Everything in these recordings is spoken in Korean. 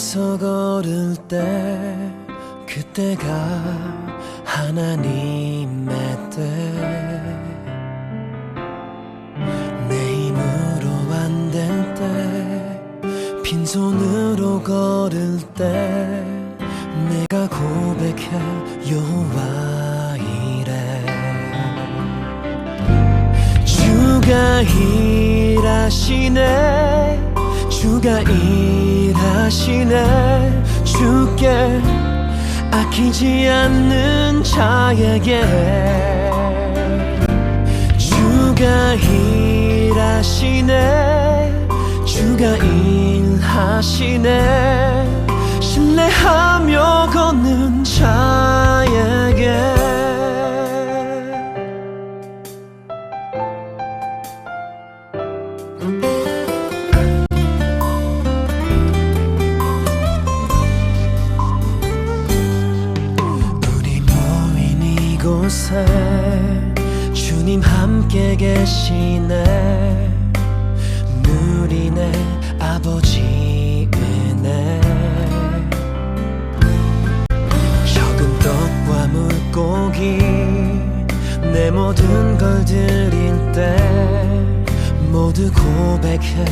길에서 걸을 때 그때가 하나님의 때 내 힘으로 안 될 때 빈손으로 걸을 때 내가 고백해 여호와 이래 주가 일하시네 주가 일하시네 주께 아끼지 않는 자에게 주가 일하시네 주가 일하시네 신뢰하며 걷는 자에게 이곳에 주님 함께 계시네 누리네 아버지 은혜 적은 떡과 물고기 내 모든 걸 드릴 때 모두 고백해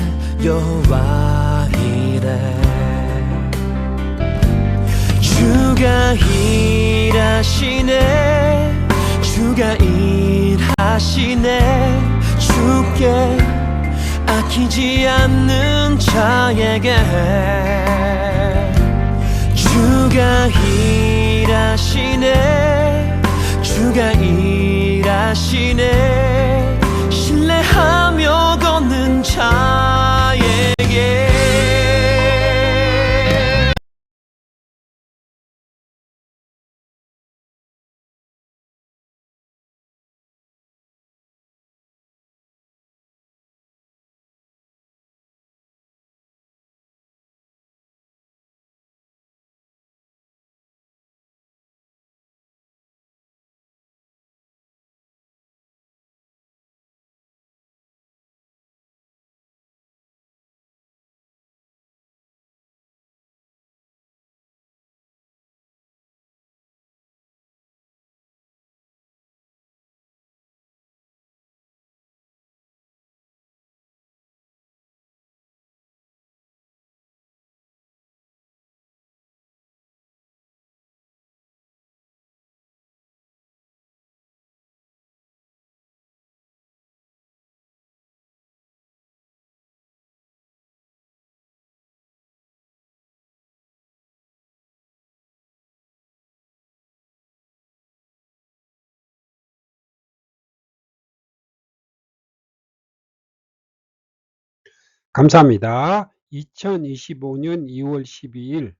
여호와 이래 주가 일하시네 주가 일하시네 주께 아끼지 않는 자에게 주가 일하시네 주가 일하시네 신뢰하며 걷는 자에게 감사합니다. 2025년 2월 12일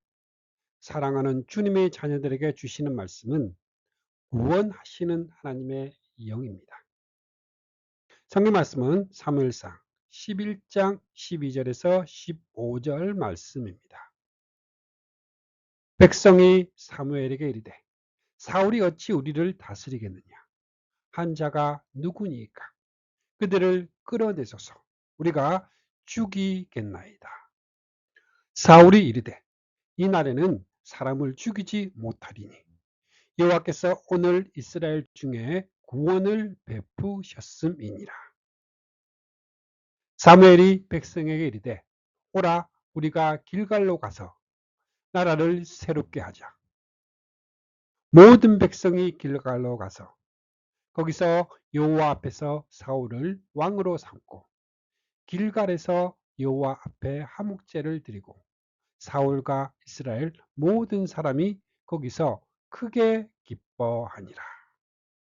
사랑하는 주님의 자녀들에게 주시는 말씀은 구원하시는 하나님의 영입니다. 성경 말씀은 사무엘상 11장 12절에서 15절 말씀입니다. 백성이 사무엘에게 이르되 사울이 어찌 우리를 다스리겠느냐 한 자가 누구니까 그들을 끌어내소서 우리가 죽이겠나이다. 사울이 이르되 이 날에는 사람을 죽이지 못하리니 여호와께서 오늘 이스라엘 중에 구원을 베푸셨음이니라. 사무엘이 백성에게 이르되 오라 우리가 길갈로 가서 나라를 새롭게 하자. 모든 백성이 길갈로 가서 거기서 여호와 앞에서 사울을 왕으로 삼고 길갈에서 여호와 앞에 화목제를 드리고 사울과 이스라엘 모든 사람이 거기서 크게 기뻐하니라.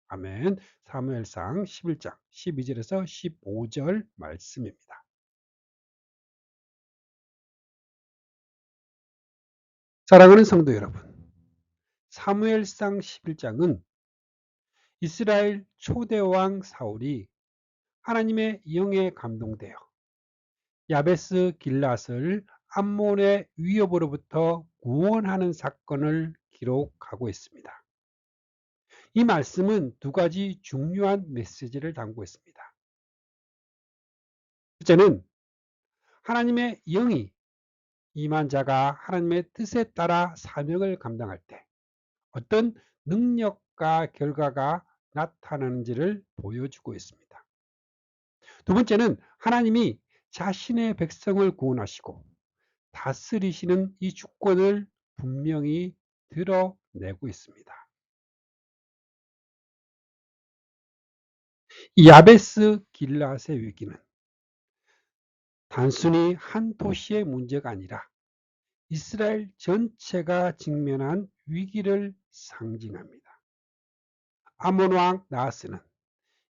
아멘. 사무엘상 11장 12절에서 15절 말씀입니다. 사랑하는 성도 여러분, 사무엘상 11장은 이스라엘 초대왕 사울이 하나님의 영에 감동되어 야베스 길랏을 암몬의 위협으로부터 구원하는 사건을 기록하고 있습니다. 이 말씀은 두 가지 중요한 메시지를 담고 있습니다. 첫째는 하나님의 영이 임한 자가 하나님의 뜻에 따라 사명을 감당할 때 어떤 능력과 결과가 나타나는지를 보여주고 있습니다. 두 번째는 하나님이 자신의 백성을 구원하시고 다스리시는 이 주권을 분명히 드러내고 있습니다. 이 야베스 길앗의 위기는 단순히 한 도시의 문제가 아니라 이스라엘 전체가 직면한 위기를 상징합니다. 아몬 왕 나하스는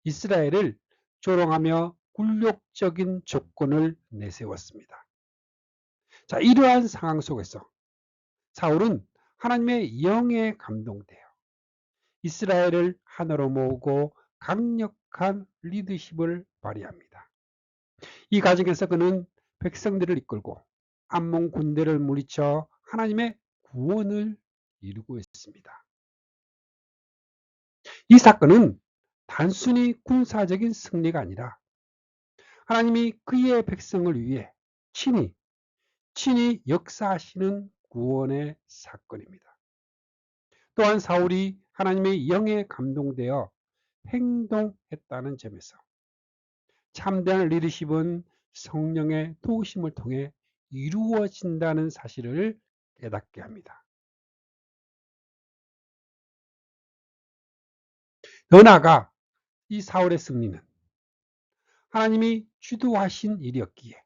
이스라엘을 조롱하며 굴욕적인 조건을 내세웠습니다. 자, 이러한 상황 속에서 사울은 하나님의 영에 감동되어 이스라엘을 하나로 모으고 강력한 리더십을 발휘합니다. 이 과정에서 그는 백성들을 이끌고 암몬 군대를 물리쳐 하나님의 구원을 이루고 있습니다. 이 사건은 단순히 군사적인 승리가 아니라 하나님이 그의 백성을 위해 친히 역사하시는 구원의 사건입니다. 또한 사울이 하나님의 영에 감동되어 행동했다는 점에서 참된 리더십은 성령의 도우심을 통해 이루어진다는 사실을 깨닫게 합니다. 더 나아가 이 사울의 승리는 하나님이 주도하신 일이었기에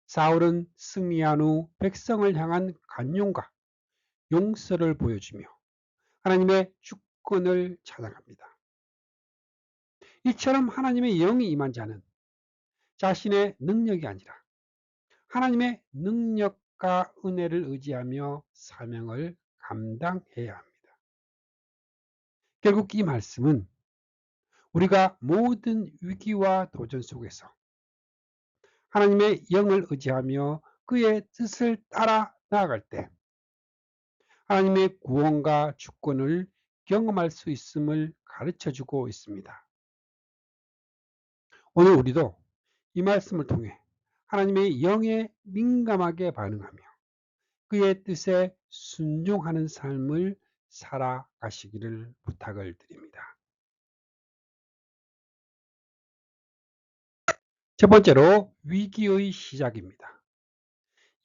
사울은 승리한 후 백성을 향한 간용과 용서를 보여주며 하나님의 주권을 찬양합니다. 이처럼 하나님의 영이 임한 자는 자신의 능력이 아니라 하나님의 능력과 은혜를 의지하며 사명을 감당해야 합니다. 결국 이 말씀은 우리가 모든 위기와 도전 속에서 하나님의 영을 의지하며 그의 뜻을 따라 나아갈 때 하나님의 구원과 주권을 경험할 수 있음을 가르쳐주고 있습니다. 오늘 우리도 이 말씀을 통해 하나님의 영에 민감하게 반응하며 그의 뜻에 순종하는 삶을 살아가시기를 부탁을 드립니다. 첫 번째로 위기의 시작입니다.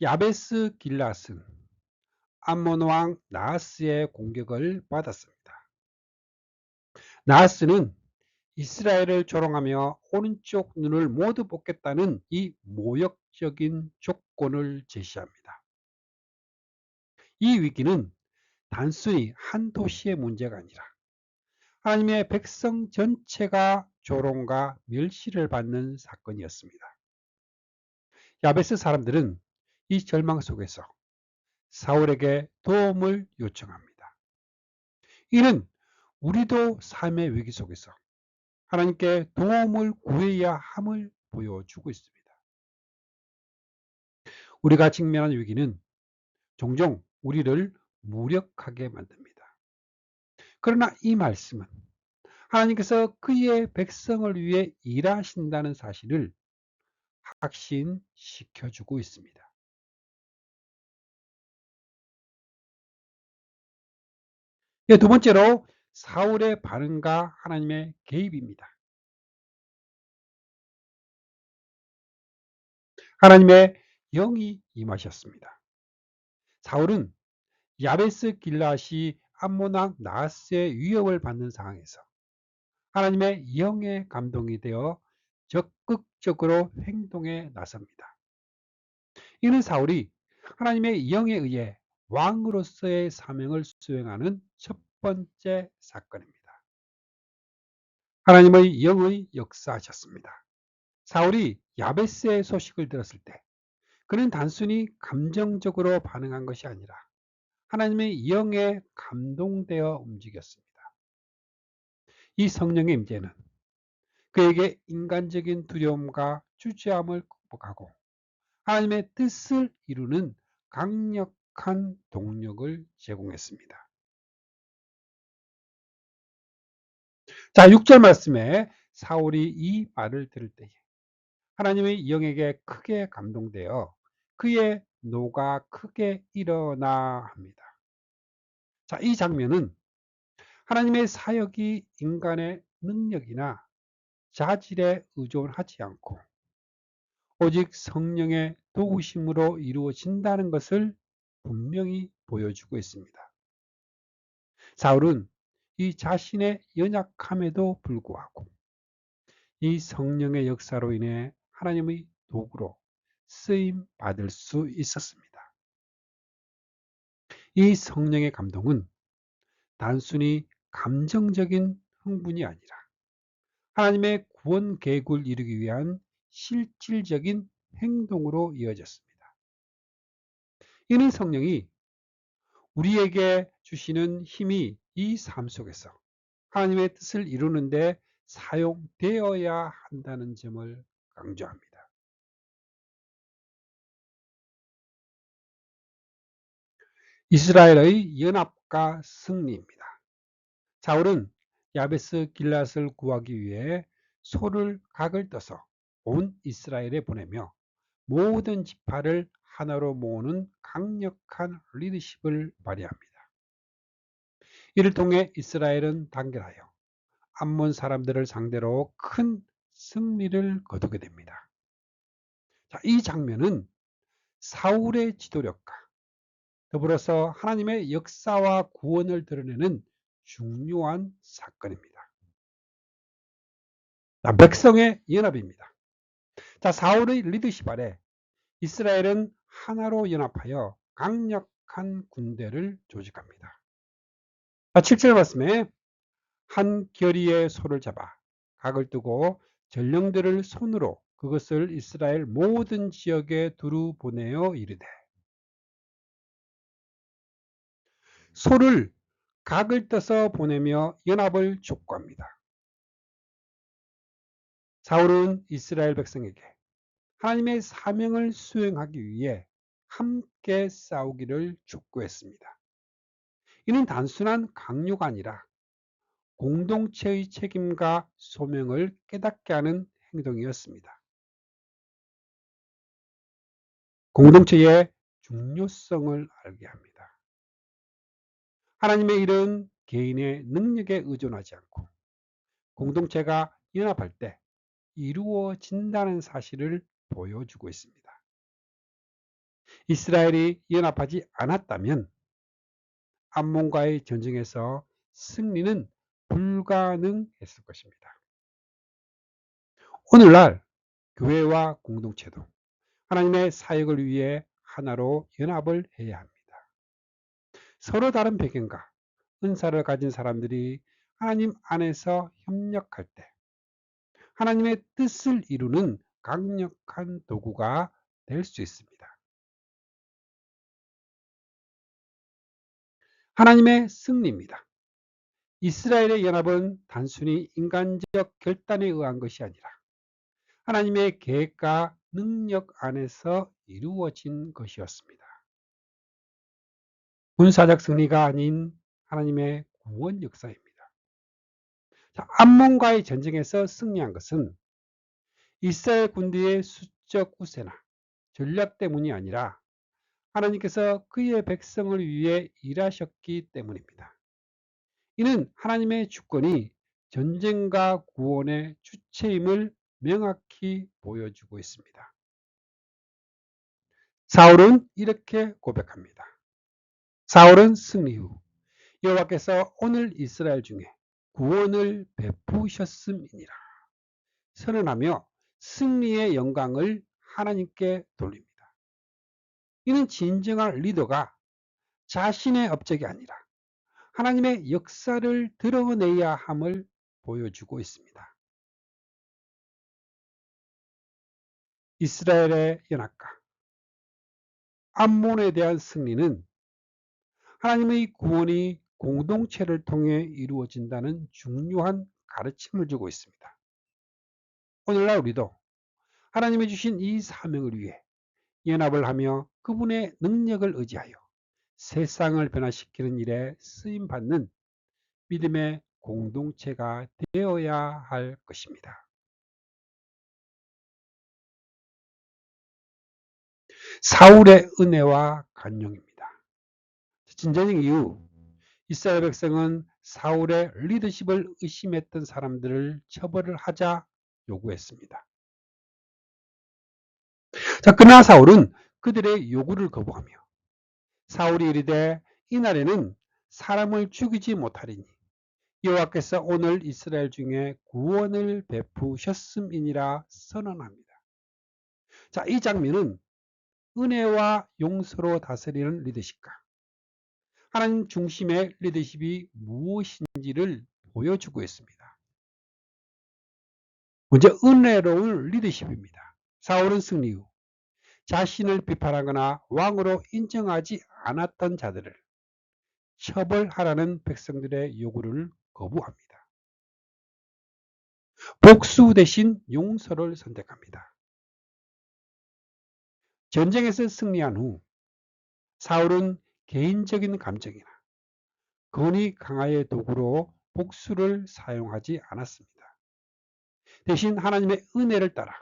야베스 길앗은 암몬 왕 나하스의 공격을 받았습니다. 나하스는 이스라엘을 조롱하며 오른쪽 눈을 모두 뽑겠다는 이 모욕적인 조건을 제시합니다. 이 위기는 단순히 한 도시의 문제가 아니라 하나님의 백성 전체가 조롱과 멸시를 받는 사건이었습니다. 야베스 사람들은 이 절망 속에서 사울에게 도움을 요청합니다. 이는 우리도 삶의 위기 속에서 하나님께 도움을 구해야 함을 보여주고 있습니다. 우리가 직면한 위기는 종종 우리를 무력하게 만듭니다. 그러나 이 말씀은 하나님께서 그의 백성을 위해 일하신다는 사실을 확신시켜주고 있습니다. 두 번째로 사울의 반응과 하나님의 개입입니다. 하나님의 영이 임하셨습니다. 사울은 야베스 길앗이 암몬 왕 나하스의 위협을 받는 상황에서 하나님의 영에 감동이 되어 적극적으로 행동에 나섭니다. 이는 사울이 하나님의 영에 의해 왕으로서의 사명을 수행하는 첫 번째 사건입니다. 하나님의 영의 역사하셨습니다. 사울이 야베스의 소식을 들었을 때 그는 단순히 감정적으로 반응한 것이 아니라 하나님의 영에 감동되어 움직였습니다. 이 성령의 임재는 그에게 인간적인 두려움과 주저함을 극복하고 하나님의 뜻을 이루는 강력한 동력을 제공했습니다. 자, 6절 말씀에 사울이 이 말을 들을 때에 하나님의 영에게 크게 감동되어 그의 노가 크게 일어나 합니다. 자, 이 장면은 하나님의 사역이 인간의 능력이나 자질에 의존하지 않고 오직 성령의 도우심으로 이루어진다는 것을 분명히 보여주고 있습니다. 사울은 이 자신의 연약함에도 불구하고 이 성령의 역사로 인해 하나님의 도구로 쓰임 받을 수 있었습니다. 이 성령의 감동은 단순히 감정적인 흥분이 아니라 하나님의 구원 계획을 이루기 위한 실질적인 행동으로 이어졌습니다. 이는 성령이 우리에게 주시는 힘이 이 삶 속에서 하나님의 뜻을 이루는 데 사용되어야 한다는 점을 강조합니다. 이스라엘의 연합과 승리입니다. 사울은 야베스 길앗을 구하기 위해 소를 각을 떠서 온 이스라엘에 보내며 모든 지파를 하나로 모으는 강력한 리더십을 발휘합니다. 이를 통해 이스라엘은 단결하여 암몬 사람들을 상대로 큰 승리를 거두게 됩니다. 자, 이 장면은 사울의 지도력과 더불어서 하나님의 역사와 구원을 드러내는 중요한 사건입니다. 자, 백성의 연합입니다. 자, 사울의 리더십 아래 이스라엘은 하나로 연합하여 강력한 군대를 조직합니다. 자, 7절 말씀에 한 결의의 소를 잡아 각을 뜨고 전령들을 손으로 그것을 이스라엘 모든 지역에 두루 보내어 이르되. 소를 각을 떠서 보내며 연합을 촉구합니다. 사울은 이스라엘 백성에게 하나님의 사명을 수행하기 위해 함께 싸우기를 촉구했습니다. 이는 단순한 강요가 아니라 공동체의 책임과 소명을 깨닫게 하는 행동이었습니다. 공동체의 중요성을 알게 합니다. 하나님의 일은 개인의 능력에 의존하지 않고 공동체가 연합할 때 이루어진다는 사실을 보여주고 있습니다. 이스라엘이 연합하지 않았다면 암몬과의 전쟁에서 승리는 불가능했을 것입니다. 오늘날 교회와 공동체도 하나님의 사역을 위해 하나로 연합을 해야 합니다. 서로 다른 배경과 은사를 가진 사람들이 하나님 안에서 협력할 때 하나님의 뜻을 이루는 강력한 도구가 될 수 있습니다. 하나님의 승리입니다. 이스라엘의 연합은 단순히 인간적 결단에 의한 것이 아니라 하나님의 계획과 능력 안에서 이루어진 것이었습니다. 군사적 승리가 아닌 하나님의 구원 역사입니다. 자, 암몬과의 전쟁에서 승리한 것은 이스라엘 군대의 수적 우세나 전략 때문이 아니라 하나님께서 그의 백성을 위해 일하셨기 때문입니다. 이는 하나님의 주권이 전쟁과 구원의 주체임을 명확히 보여주고 있습니다. 사울은 이렇게 고백합니다. 사울은 승리 후 여호와께서 오늘 이스라엘 중에 구원을 베푸셨음이니라 선언하며 승리의 영광을 하나님께 돌립니다. 이는 진정한 리더가 자신의 업적이 아니라 하나님의 역사를 드러내야 함을 보여주고 있습니다. 이스라엘의 연합과 암몬에 대한 승리는 하나님의 구원이 공동체를 통해 이루어진다는 중요한 가르침을 주고 있습니다. 오늘날 우리도 하나님이 주신 이 사명을 위해 연합을 하며 그분의 능력을 의지하여 세상을 변화시키는 일에 쓰임받는 믿음의 공동체가 되어야 할 것입니다. 사울의 은혜와 간용입니다. 전쟁 이후 이스라엘 백성은 사울의 리더십을 의심했던 사람들을 처벌을 하자 요구했습니다. 자, 그러나 사울은 그들의 요구를 거부하며 사울이 이르되 이날에는 사람을 죽이지 못하리니 여호와께서 오늘 이스라엘 중에 구원을 베푸셨음이니라 선언합니다. 자, 이 장면은 은혜와 용서로 다스리는 리더십과 하나님 중심의 리더십이 무엇인지를 보여주고 있습니다. 먼저 은혜로운 리더십입니다. 사울은 승리 후 자신을 비판하거나 왕으로 인정하지 않았던 자들을 처벌하라는 백성들의 요구를 거부합니다. 복수 대신 용서를 선택합니다. 전쟁에서 승리한 후 사울은 개인적인 감정이나 권위 강화의 도구로 복수를 사용하지 않았습니다. 대신 하나님의 은혜를 따라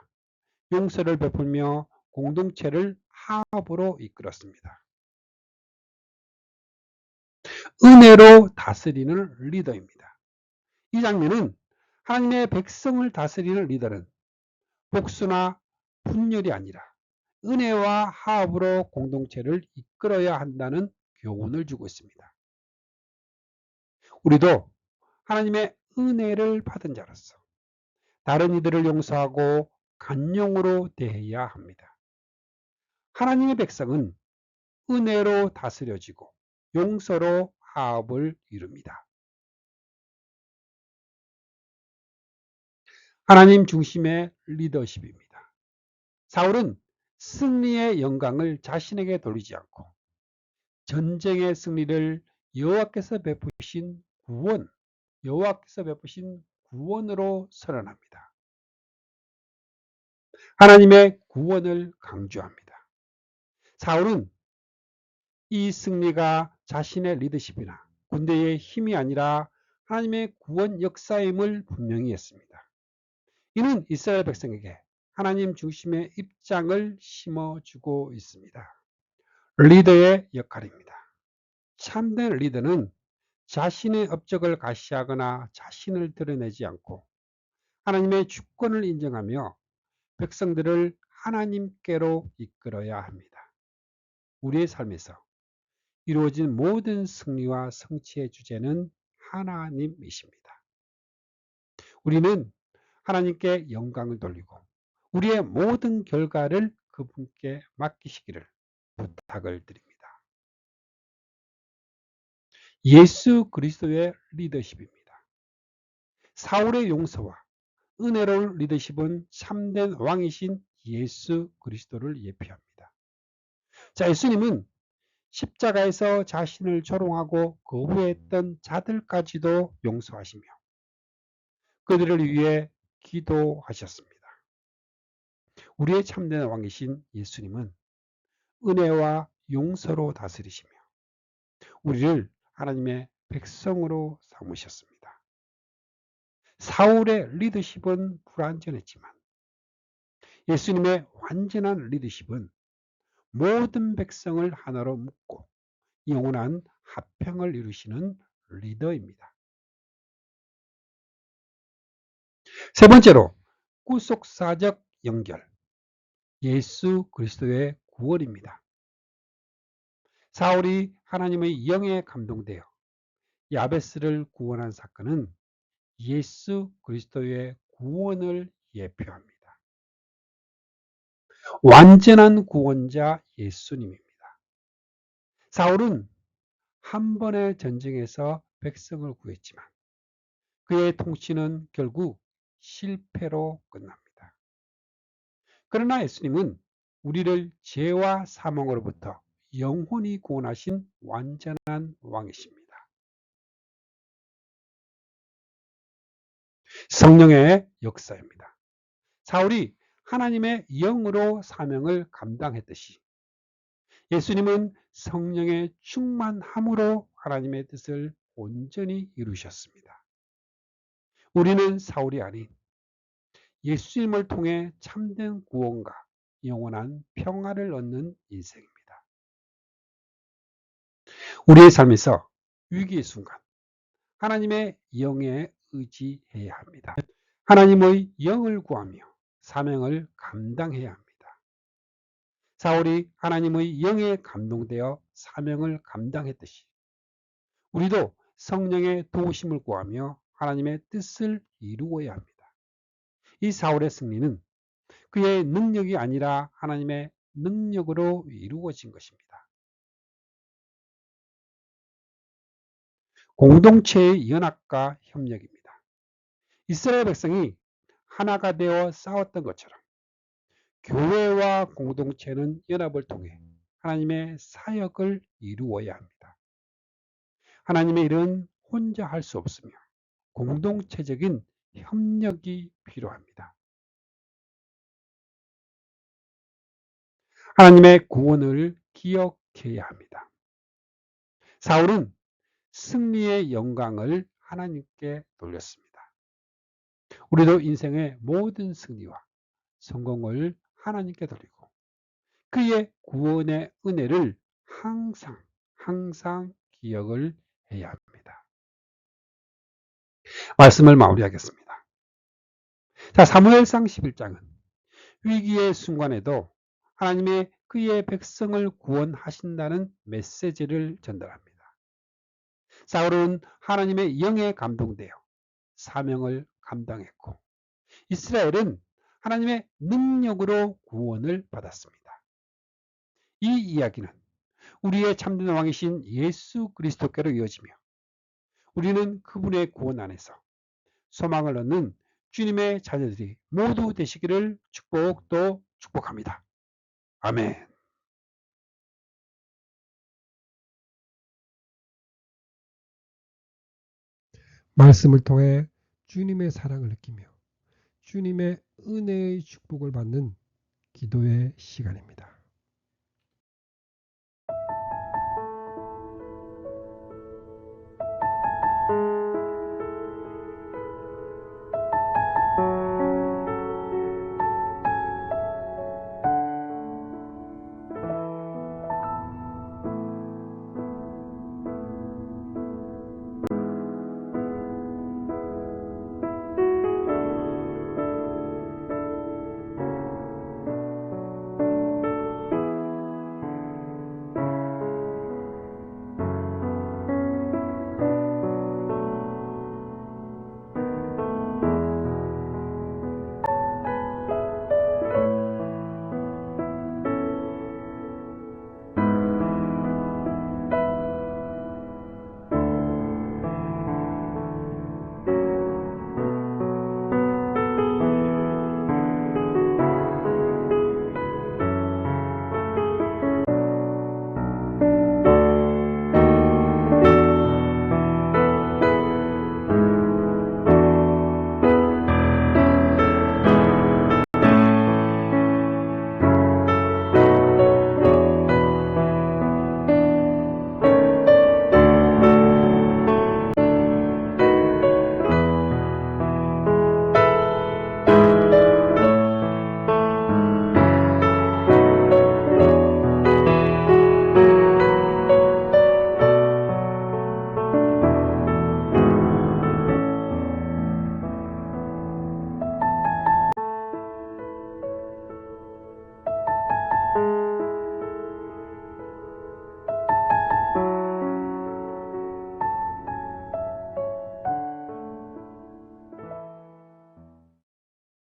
용서를 베풀며 공동체를 화합으로 이끌었습니다. 은혜로 다스리는 리더입니다. 이 장면은 하나님의 백성을 다스리는 리더는 복수나 분열이 아니라 은혜와 화합으로 공동체를 이끌어야 한다는 교훈을 주고 있습니다. 우리도 하나님의 은혜를 받은 자로서 다른 이들을 용서하고 간용으로 대해야 합니다. 하나님의 백성은 은혜로 다스려지고 용서로 화합을 이룹니다. 하나님 중심의 리더십입니다. 사울은 승리의 영광을 자신에게 돌리지 않고 전쟁의 승리를 여호와께서 베푸신 구원으로 선언합니다. 하나님의 구원을 강조합니다. 사울은 이 승리가 자신의 리더십이나 군대의 힘이 아니라 하나님의 구원 역사임을 분명히 했습니다. 이는 이스라엘 백성에게 하나님 중심의 입장을 심어주고 있습니다. 리더의 역할입니다. 참된 리더는 자신의 업적을 과시하거나 자신을 드러내지 않고 하나님의 주권을 인정하며 백성들을 하나님께로 이끌어야 합니다. 우리의 삶에서 이루어진 모든 승리와 성취의 주제는 하나님이십니다. 우리는 하나님께 영광을 돌리고 우리의 모든 결과를 그분께 맡기시기를 부탁을 드립니다. 예수 그리스도의 리더십입니다. 사울의 용서와 은혜로운 리더십은 참된 왕이신 예수 그리스도를 예표합니다. 자, 예수님은 십자가에서 자신을 조롱하고 거부했던 자들까지도 용서하시며 그들을 위해 기도하셨습니다. 우리의 참된 왕이신 예수님은 은혜와 용서로 다스리시며 우리를 하나님의 백성으로 삼으셨습니다. 사울의 리더십은 불완전했지만 예수님의 완전한 리더십은 모든 백성을 하나로 묶고 영원한 화평을 이루시는 리더입니다. 세 번째로 구속사적 연결, 예수 그리스도의 구원입니다. 사울이 하나님의 영에 감동되어 야베스를 구원한 사건은 예수 그리스도의 구원을 예표합니다. 완전한 구원자 예수님입니다. 사울은 한 번의 전쟁에서 백성을 구했지만 그의 통치는 결국 실패로 끝납니다. 그러나 예수님은 우리를 죄와 사망으로부터 영원히 구원하신 완전한 왕이십니다. 성령의 역사입니다. 사울이 하나님의 영으로 사명을 감당했듯이 예수님은 성령의 충만함으로 하나님의 뜻을 온전히 이루셨습니다. 우리는 사울이 아닌 예수님을 통해 참된 구원과 영원한 평화를 얻는 인생입니다. 우리의 삶에서 위기의 순간 하나님의 영에 의지해야 합니다. 하나님의 영을 구하며 사명을 감당해야 합니다. 사울이 하나님의 영에 감동되어 사명을 감당했듯이 우리도 성령의 도우심을 구하며 하나님의 뜻을 이루어야 합니다. 이 사울의 승리는 그의 능력이 아니라 하나님의 능력으로 이루어진 것입니다. 공동체의 연합과 협력입니다. 이스라엘 백성이 하나가 되어 싸웠던 것처럼 교회와 공동체는 연합을 통해 하나님의 사역을 이루어야 합니다. 하나님의 일은 혼자 할 수 없으며 공동체적인 협력이 필요합니다. 하나님의 구원을 기억해야 합니다. 사울은 승리의 영광을 하나님께 돌렸습니다. 우리도 인생의 모든 승리와 성공을 하나님께 돌리고 그의 구원의 은혜를 항상 기억을 해야 합니다. 말씀을 마무리하겠습니다. 자, 사무엘상 11장은 위기의 순간에도 하나님의 그의 백성을 구원하신다는 메시지를 전달합니다. 사울은 하나님의 영에 감동되어 사명을 감당했고 이스라엘은 하나님의 능력으로 구원을 받았습니다. 이 이야기는 우리의 참된 왕이신 예수 그리스도께로 이어지며 우리는 그분의 구원 안에서 소망을 얻는 주님의 자녀들이 모두 되시기를 축복합니다. 아멘. 말씀을 통해 주님의 사랑을 느끼며 주님의 은혜의 축복을 받는 기도의 시간입니다.